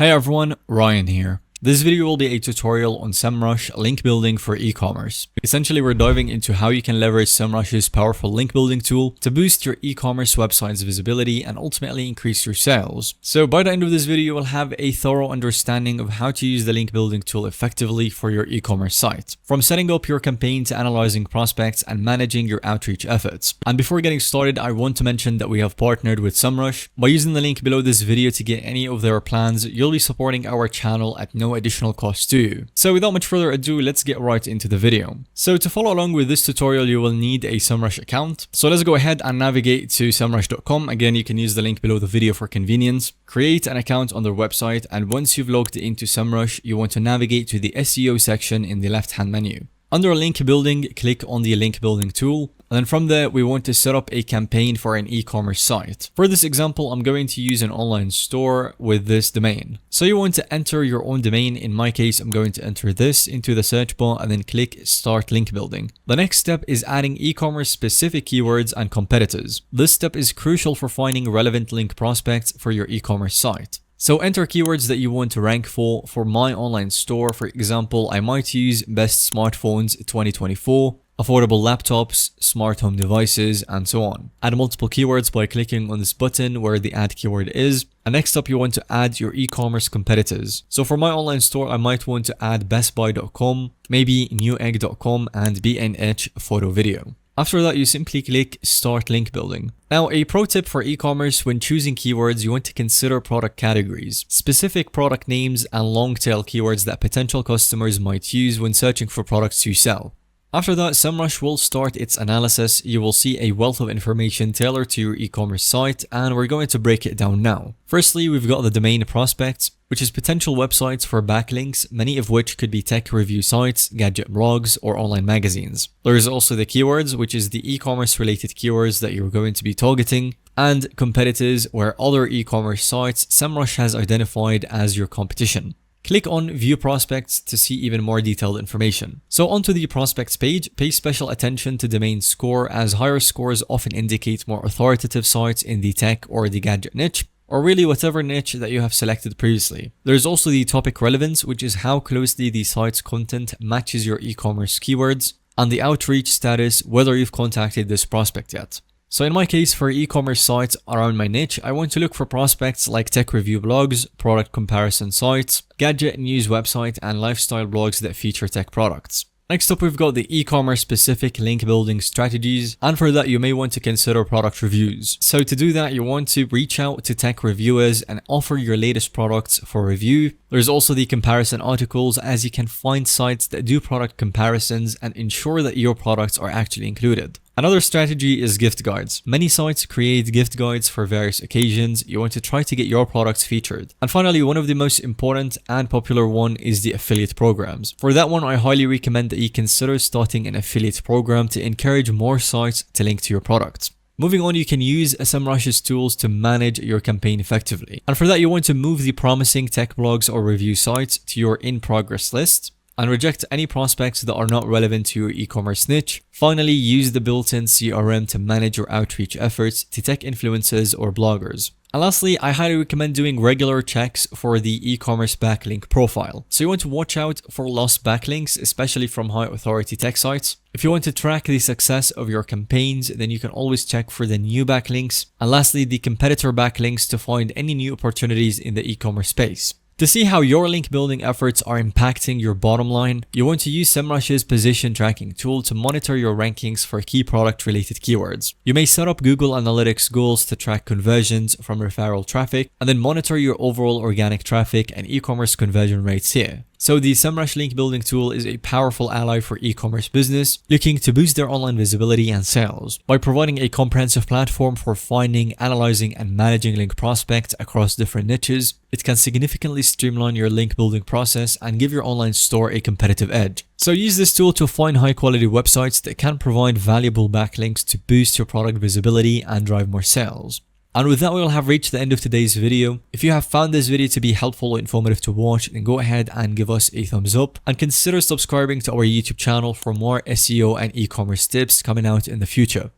Hey everyone, Ryan here. This video will be a tutorial on Semrush link building for e-commerce. Essentially, we're diving into how you can leverage Semrush's powerful link building tool to boost your e-commerce website's visibility and ultimately increase your sales. So by the end of this video, you will have a thorough understanding of how to use the link building tool effectively for your e-commerce site, from setting up your campaign to analyzing prospects and managing your outreach efforts. And before getting started, I want to mention that we have partnered with Semrush. By using the link below this video to get any of their plans, you'll be supporting our channel at no additional cost to you. So without much further ado, let's get right into the video. So to follow along with this tutorial, you will need a Semrush account. So let's go ahead and navigate to semrush.com. Again, you can use the link below the video for convenience. Create an account on their website, and once you've logged into Semrush, you want to navigate to the SEO section in the left-hand menu. Under link building, click on the link building tool. And then from there, we want to set up a campaign for an e-commerce site. For this example, I'm going to use an online store with this domain. So you want to enter your own domain. In my case, I'm going to enter this into the search bar and then click Start Link Building. The next step is adding e-commerce specific keywords and competitors. This step is crucial for finding relevant link prospects for your e-commerce site. So enter keywords that you want to rank for. For my online store, for example, I might use best smartphones 2024, affordable laptops, smart home devices, and so on. Add multiple keywords by clicking on this button where the add keyword is. And next up, you want to add your e-commerce competitors. So for my online store, I might want to add bestbuy.com, maybe newegg.com, and B&H photo video. After that, you simply click Start Link Building. Now, a pro tip for e-commerce: when choosing keywords, you want to consider product categories, specific product names, and long-tail keywords that potential customers might use when searching for products to sell. After that, Semrush will start its analysis. You will see a wealth of information tailored to your e-commerce site, and we're going to break it down now. Firstly, we've got the domain prospects, which is potential websites for backlinks, many of which could be tech review sites, gadget blogs, or online magazines. There is also the keywords, which is the e-commerce related keywords that you're going to be targeting, and competitors, where other e-commerce sites Semrush has identified as your competition. Click on View Prospects to see even more detailed information. So onto the prospects page, pay special attention to domain score, as higher scores often indicate more authoritative sites in the tech or the gadget niche, or really whatever niche that you have selected previously. There's also the topic relevance, which is how closely the site's content matches your e-commerce keywords, and the outreach status, whether you've contacted this prospect yet. So in my case, for e-commerce sites around my niche, I want to look for prospects like tech review blogs, product comparison sites, gadget news website, and lifestyle blogs that feature tech products. Next up, we've got the e-commerce specific link building strategies, and for that you may want to consider product reviews. So to do that, you want to reach out to tech reviewers and offer your latest products for review. There's also the comparison articles, as you can find sites that do product comparisons and ensure that your products are actually included. Another strategy is gift guides. Many sites create gift guides for various occasions. You want to try to get your products featured. And finally, one of the most important and popular one is the affiliate programs. For that one, I highly recommend that you consider starting an affiliate program to encourage more sites to link to your products. Moving on, you can use Semrush's tools to manage your campaign effectively. And for that, you want to move the promising tech blogs or review sites to your in-progress list, and reject any prospects that are not relevant to your e-commerce niche. Finally, use the built-in CRM to manage your outreach efforts to tech influencers or bloggers. And lastly, I highly recommend doing regular checks for the e-commerce backlink profile. So you want to watch out for lost backlinks, especially from high authority tech sites. If you want to track the success of your campaigns, then you can always check for the new backlinks. And lastly, the competitor backlinks to find any new opportunities in the e-commerce space. To see how your link building efforts are impacting your bottom line, you want to use Semrush's position tracking tool to monitor your rankings for key product related keywords. You may set up Google Analytics goals to track conversions from referral traffic, and then monitor your overall organic traffic and e-commerce conversion rates here. So the Semrush link building tool is a powerful ally for e-commerce business looking to boost their online visibility and sales. By providing a comprehensive platform for finding, analyzing, and managing link prospects across different niches, it can significantly streamline your link building process and give your online store a competitive edge. So use this tool to find high quality websites that can provide valuable backlinks to boost your product visibility and drive more sales. And with that, we will have reached the end of today's video. If you have found this video to be helpful or informative to watch, then go ahead and give us a thumbs up and consider subscribing to our YouTube channel for more SEO and e-commerce tips coming out in the future.